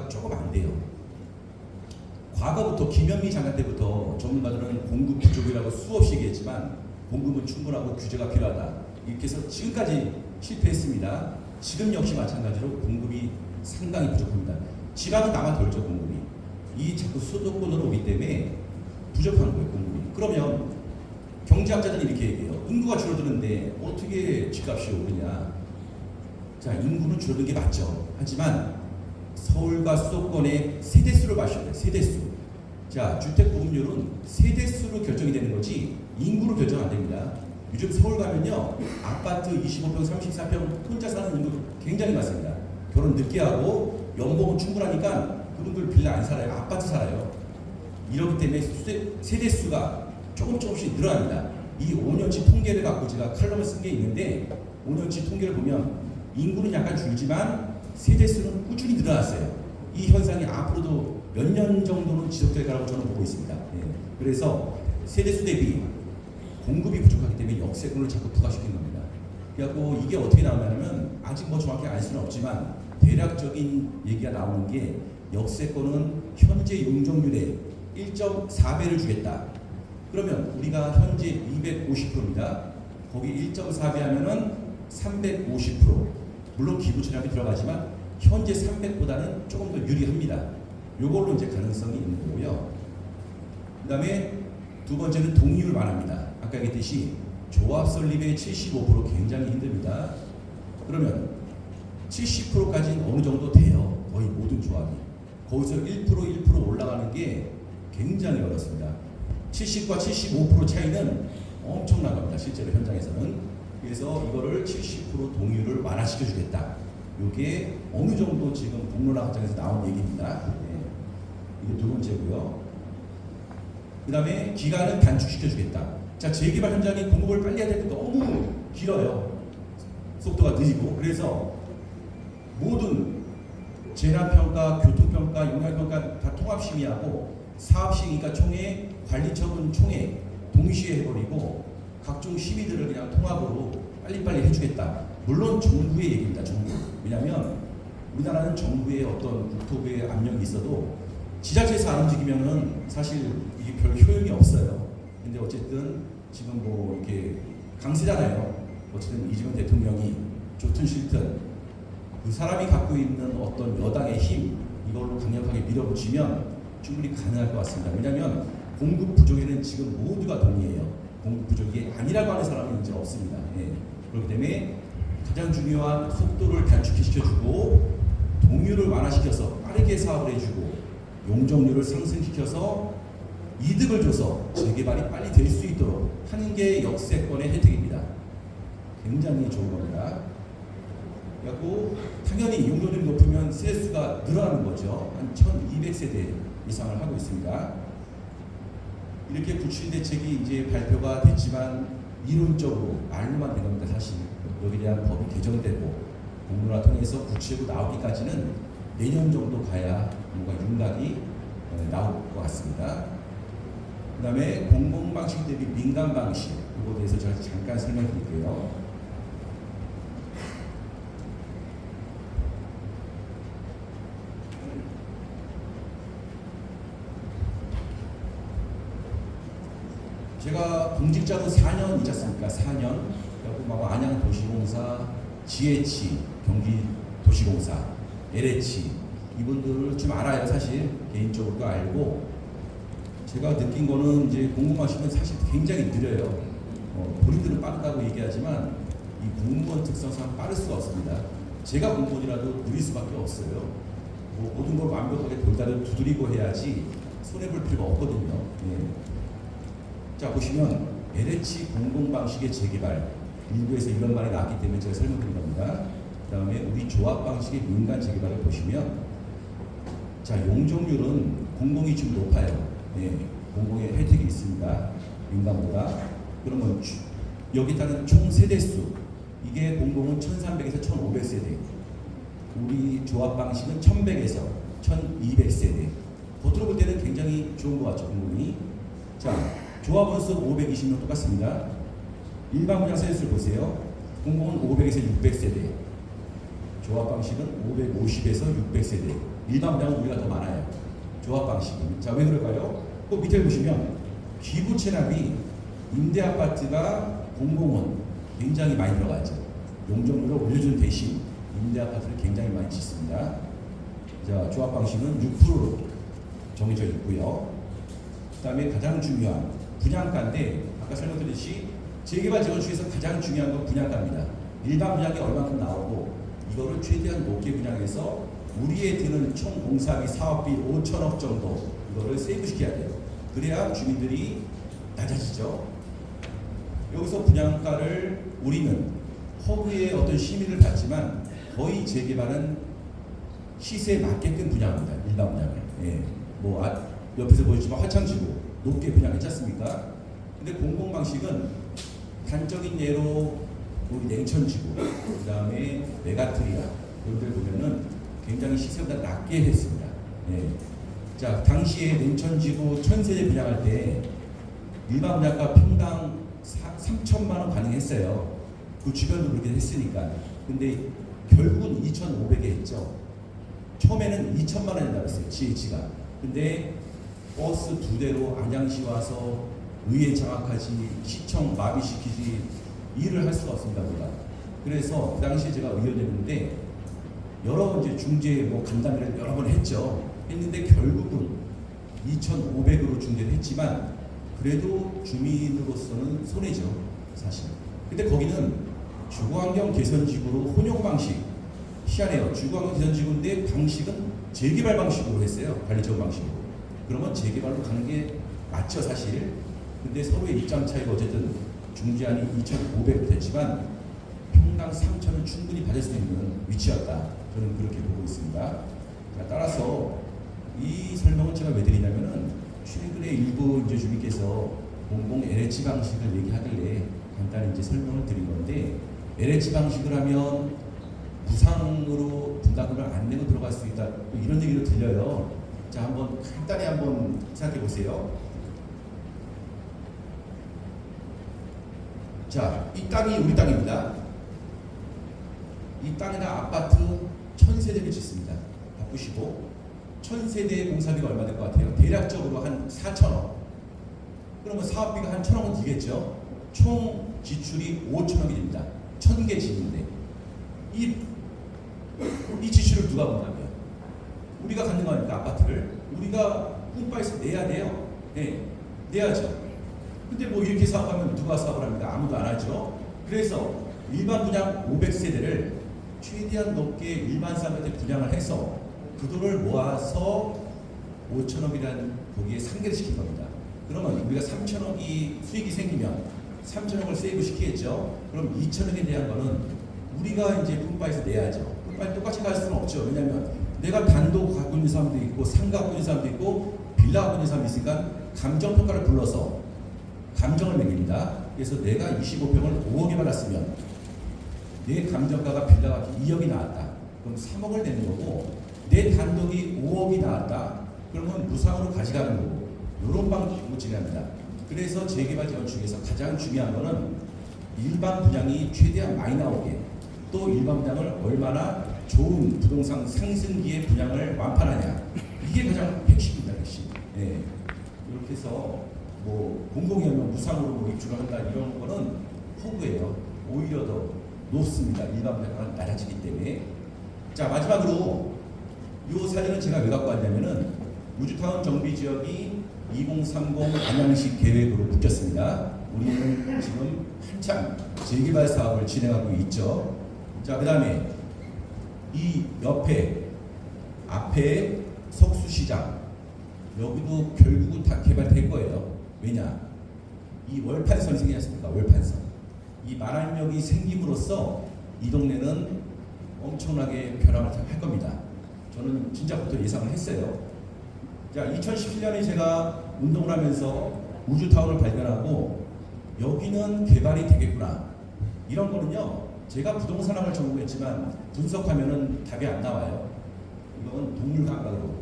규제가 조금 안 돼요. 과거부터 김현미 장관 때부터 전문가들은 공급 부족이라고 수없이 얘기했지만 공급은 충분하고 규제가 필요하다. 이렇게 해서 지금까지 실패했습니다. 지금 역시 마찬가지로 공급이 상당히 부족합니다. 지방은 남아 돌죠, 공급이. 이 자꾸 수도권으로 오기 때문에 부족한 거예요, 공급이. 그러면 경제학자들이 이렇게 얘기해요. 인구가 줄어드는데 어떻게 집값이 오르냐. 자, 인구는 줄어든 게 맞죠. 하지만 서울과 수도권의 세대수를 마셔야 돼요. 세대수. 자, 주택 보급률은 세대수로 결정이 되는 거지 인구로 결정 안 됩니다. 요즘 서울 가면요, 아파트 25평, 34평 혼자 사는 인구 굉장히 많습니다. 결혼 늦게 하고 연봉은 충분하니까 그분들 빌라 안 살아요. 아파트 살아요. 이렇기 때문에 세대수가 조금씩 늘어납니다. 이 5년치 통계를 갖고 제가 칼럼을 쓴 게 있는데 5년치 통계를 보면 인구는 약간 줄지만 세대수는 꾸준히 늘어났어요. 이 현상이 앞으로도 몇 년 정도는 지속될 거라고 저는 보고 있습니다. 예. 그래서 세대수 대비 공급이 부족하기 때문에 역세권을 자꾸 부각시킨 겁니다. 그래갖고 이게 어떻게 나오냐면 아직 뭐 정확히 알 수는 없지만 대략적인 얘기가 나오는 게 역세권은 현재 용적률의 1.4배를 주겠다. 그러면 우리가 현재 250%입니다. 거기 1.4배 하면은 350%. 물론 기부 절약이 들어가지만 현재 300보다는 조금 더 유리합니다. 요걸로 이제 가능성이 있는 거고요. 그 다음에 두 번째는 동의율을 말합니다. 아까 얘기했듯이 조합 설립의 75% 굉장히 힘듭니다. 그러면 70%까지는 어느 정도 돼요. 거의 모든 조합이. 거기서 1% 올라가는 게 굉장히 어렵습니다. 70과 75% 차이는 엄청난 겁니다. 실제로 현장에서는. 그래서 이거를 70% 동의율을 완화시켜 주겠다. 이게 어느 정도 지금 공론화 과정에서 나온 얘기입니다. 네. 이게 두 번째고요. 그 다음에 기간은 단축시켜 주겠다. 자, 재개발 현장이 공급을 빨리 해야 될 때 너무 길어요. 속도가 느리고. 그래서 모든 재난평가, 교통평가, 영향평가 다 통합심의하고 사업시행이니까 총회, 관리처분 총회 동시에 해버리고 각종 심의들을 그냥 통합으로 빨리빨리 해주겠다. 물론 정부의 얘기입니다. 정부. 왜냐하면 우리나라는 정부의 어떤 국토부의 압력이 있어도 지자체에서 안 움직이면은 사실 이게 별 효용이 없어요. 근데 어쨌든 지금 뭐 이렇게 강세잖아요. 어쨌든 이재명 대통령이 좋든 싫든 그 사람이 갖고 있는 어떤 여당의 힘 이걸로 강력하게 밀어붙이면 충분히 가능할 것 같습니다. 왜냐하면 공급 부족에는 지금 모두가 동의해요. 공급 부족이 아니라고 하는 사람은 이제 없습니다. 예. 그렇기 때문에 가장 중요한 속도를 단축시켜주고 동률을 완화시켜서 빠르게 사업을 해주고 용적률을 상승시켜서 이득을 줘서 재개발이 빨리 될 수 있도록 하는 게 역세권의 혜택입니다. 굉장히 좋은 겁니다. 그리고 당연히 용적률이 높으면 세대수가 늘어나는 거죠. 한 1200세대 이상을 하고 있습니다. 이렇게 구출 대책이 이제 발표가 됐지만 이론적으로 말로만 된 겁니다. 사실 여기에 대한 법이 개정되고 공론화 통해서 구체로 나오기까지는 내년 정도 가야 뭔가 윤곽이 나올 것 같습니다. 그 다음에 공공방식 대비 민간방식 이거에 대해서 제가 잠깐 설명드릴게요. 제가 공직자로 4년이지 않습니까? 4년. 그리고 막 안양도시공사, GH, 경기도시공사, LH 이분들을 좀 알아요. 사실 개인적으로도 알고 제가 느낀 거는 이제 공무원식은 사실 굉장히 느려요. 본인들은 빠르다고 얘기하지만 이 공무원 특성상 빠를 수가 없습니다. 제가 공무원이라도 느릴 수밖에 없어요. 모든 걸 완벽하게 돌다리를 두드리고 해야지 손해볼 필요가 없거든요. 예. 자, 보시면 LH 공공방식의 재개발 일부에서 이런 말이 나왔기 때문에 제가 설명드린 겁니다. 그 다음에 우리 조합 방식의 민간 재개발을 보시면 자, 용적률은 공공이 좀 높아요. 네, 공공의 혜택이 있습니다. 민간보다. 그러면 여기 따른 총 세대수 이게 공공은 1300에서 1500세대 우리 조합 방식은 1100에서 1200세대 겉으로 볼 때는 굉장히 좋은 것 같죠. 공공이. 자, 조합원 수 520명 똑같습니다. 일반 분양 세대수를 보세요. 공공은 500에서 600세대 조합 방식은 550에서 600세대. 일반 분양은 우리가 더 많아요. 조합 방식은. 자, 왜 그럴까요? 또 밑에 보시면 기부 체납이 임대 아파트가 공공은 굉장히 많이 들어가죠. 용적률을 올려준 대신 임대 아파트를 굉장히 많이 짓습니다. 자, 조합 방식은 6%로 정해져 있고요. 그다음에 가장 중요한 분양가인데 아까 설명드렸듯이 재개발 재건축에서 가장 중요한 건 분양가입니다. 일반 분양이 얼마큼 나오고 이거를 최대한 높게 분양해서 우리에 드는 총 공사비 사업비 5천억 정도 이거를 세이브시켜야 돼요. 그래야 주민들이 낮아지죠. 여기서 분양가를 우리는 허브의 어떤 심의를 받지만 거의 재개발은 시세에 맞게끔 분양합니다. 일반 분양을. 예. 뭐 옆에서 보여주지만 화창지구 높게 분양했지 않습니까? 근데 공공 방식은 단적인 예로 우리 냉천지구, 그 다음에 메가트리아 이런 데 보면은 굉장히 시세보다 낮게 했습니다. 예. 자, 당시에 냉천지구 1000세대 분양할 때 일반 분양가 평당 3천만 원 가능했어요. 그 주변도 그렇게 했으니까. 근데 결국은 2,500에 했죠. 처음에는 2천만 원에 나왔어요. GH가. 근데 버스 2대로 안양시 와서 의회 장악하지, 시청 마비시키지 일을 할 수가 없습니다. 우리가. 그래서 그 당시에 제가 의원이었는데 여러 이제 중재 뭐 간담회를 여러 번 했죠. 했는데 결국은 2,500으로 중재를 했지만 그래도 주민으로서는 손해죠, 사실. 근데 거기는 주거환경 개선지구로 혼용 방식 희한해요. 주거환경 개선지구인데 방식은 재개발 방식으로 했어요. 관리지원 방식으로. 그러면 재개발로 가는 게 맞죠, 사실. 근데 서로의 입장 차이가 어쨌든 중재안이 2,500 됐지만 평당 3,000은 충분히 받을 수 있는 위치였다. 저는 그렇게 보고 있습니다. 자, 따라서 이 설명은 제가 왜 드리냐면은 최근에 일부 이제 주민께서 공공 LH 방식을 얘기하길래 간단히 이제 설명을 드린 건데 LH 방식을 하면 부상으로 분담금을 안 내고 들어갈 수 있다. 또 이런 얘기도 들려요. 자, 한번 간단히 한번 생각해 보세요. 자, 이 땅이 우리 땅입니다. 이 땅에다 아파트 1000세대를 짓습니다. 바꾸시고 1000세대의 공사비가 얼마 될 것 같아요? 대략적으로 한 4천억. 그러면 사업비가 한 1,000억은 들겠죠? 총 지출이 5천억이 됩니다. 1000개 짓는데 이 지출을 누가 본다고요? 우리가 갖는 거 아닙니까? 아파트를 우리가 뿜빠에서 내야 돼요. 네, 내야죠. 근데 뭐 이렇게 사업하면 누가 사업을 합니까? 아무도 안 하죠. 그래서 일반 분양 500세대를 최대한 높게 일반 사람한테 분양을 해서 그 돈을 모아서 5천억이라는 거기에 상계를 시킨 겁니다. 그러면 우리가 3천억이 수익이 생기면 3천억을 세이브 시키겠죠. 그럼 2천억에 대한 거는 우리가 이제 뿜빠에서 내야죠. 뿜빠에 똑같이 갈 수는 없죠. 왜냐하면 내가 단독 갖고 있는 사람도 있고 상가 갖고 있는 사람도 있고 빌라 갖고 있는 사람도 있으니까 감정평가를 불러서 감정을 매깁니다. 그래서 내가 25평을 5억에 받았으면 내 감정가가 빌라가 2억이 나왔다. 그럼 3억을 내는 거고 내 단독이 5억이 나왔다. 그러면 무상으로 가져가는 거고 이런 방식으로 진행합니다. 그래서 재개발 재건축에서 가장 중요한 거는 일반 분양이 최대한 많이 나오게 또 일반 분양을 얼마나 좋은 부동산 상승기의 분양을 완판하냐 이게 가장 핵심입니다. 핵심. 네. 이렇게 해서 뭐 공공이면 무상으로 뭐 입주를 한다 이런 거는 허구예요. 오히려 더 높습니다. 일반 분양가가 낮아지기 때문에. 자, 마지막으로 이 사진은 제가 왜 갖고 왔냐면은 우주타운 정비지역이 2030 안양시 계획으로 묶였습니다. 우리는 지금 한참 재개발 사업을 진행하고 있죠. 자, 그 다음에 이 앞에 석수시장 여기도 결국은 다 개발될 거예요. 왜냐? 이 월판선이 생기지 않습니까? 월판선. 이 만안역이 생김으로써 이 동네는 엄청나게 변화를 할 겁니다. 저는 진짜부터 예상을 했어요. 자, 2017년에 제가 운동을 하면서 우주타운을 발견하고 여기는 개발이 되겠구나. 이런 거는요. 제가 부동산학을 전공했지만 분석하면은 답이 안 나와요. 이건 동물 감각으로,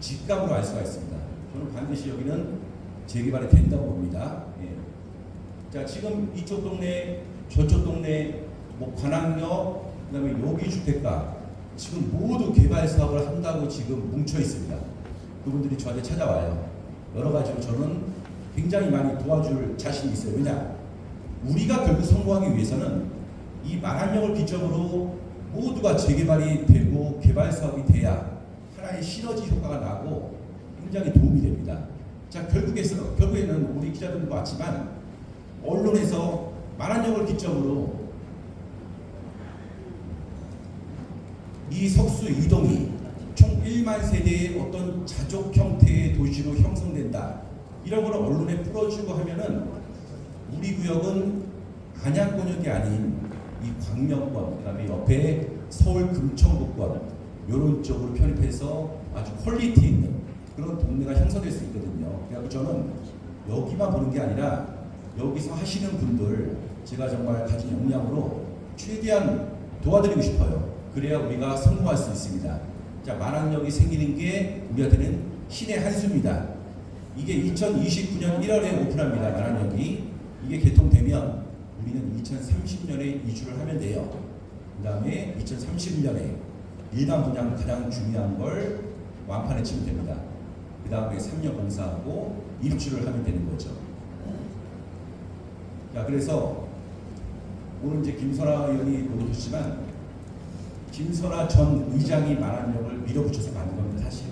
직감으로 알 수가 있습니다. 저는 반드시 여기는 재개발이 된다고 봅니다. 예. 자, 지금 이쪽 동네, 저쪽 동네, 뭐 관악역, 그다음에 여기 주택가 지금 모두 개발 사업을 한다고 지금 뭉쳐 있습니다. 그분들이 저한테 찾아와요. 여러 가지로 저는 굉장히 많이 도와줄 자신이 있어요. 왜냐? 우리가 결국 성공하기 위해서는 이 만한령을 기점으로 모두가 재개발이 되고 개발 사업이 돼야 하나의 시너지 효과가 나고 굉장히 도움이 됩니다. 자, 결국에는 우리 기자들도 봤지만 언론에서 만한령을 기점으로 이 석수 이동이 총 1만 세대의 어떤 자족 형태의 도시로 형성된다. 이런 거를 언론에 풀어주고 하면은 우리 구역은 안양권역이 아닌 이 광명권, 그다음에 옆에 서울 금천구권 이런 쪽으로 편입해서 아주 퀄리티 있는 그런 동네가 형성될 수 있거든요. 그래서 저는 여기만 보는 게 아니라 여기서 하시는 분들 제가 정말 가진 역량으로 최대한 도와드리고 싶어요. 그래야 우리가 성공할 수 있습니다. 자, 만한역이 생기는 게 우리한테는 신의 한 수입니다. 이게 2029년 1월에 오픈합니다. 만한역이. 이게 개통되면 우리는 2030년에 이주를 하면 돼요. 그 다음에 2031년에 일반 분양 가장 중요한 걸 완판에 치면 됩니다. 그 다음에 3년 공사하고 입주를 하면 되는 거죠. 자, 그래서 오늘 이제 김선아 의원이 못 오셨지만 김선아 전 의장이 만한역을 밀어붙여서 만든 겁니다. 사실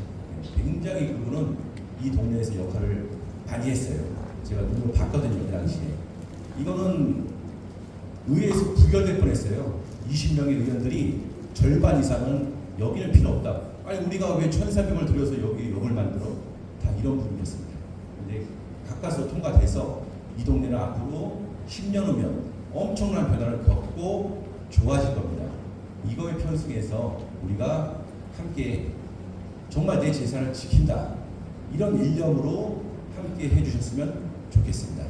굉장히 그분은 이 동네에서 역할을 많이 했어요. 제가 눈으로 봤거든요. 그 당시에. 이거는 의회에서 부결될 뻔했어요. 20명의 의원들이 절반 이상은 여기는 필요 없다. 아니 우리가 왜 1,400을 들여서 여기 역을 만들어? 다 이런 분위기였습니다. 근데 가까스로 통과돼서 이 동네는 앞으로 10년 후면 엄청난 변화를 겪고 좋아질 겁니다. 이거에 편승해서 우리가 함께 정말 내 재산을 지킨다. 이런 일념으로 함께 해주셨으면 좋겠습니다.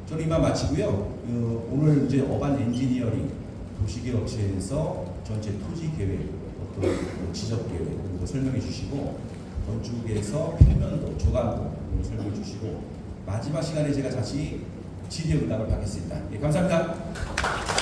저는 이만 마치고요. 오늘 이제 어반 엔지니어링 도시계획업체에서 전체 토지 계획, 어떤 지적 계획 이런 거 설명해 주시고 건축에서 평면도, 조감도 이런 거 설명해 주시고 마지막 시간에 제가 다시 질의 응답을 받겠습니다. 예, 감사합니다.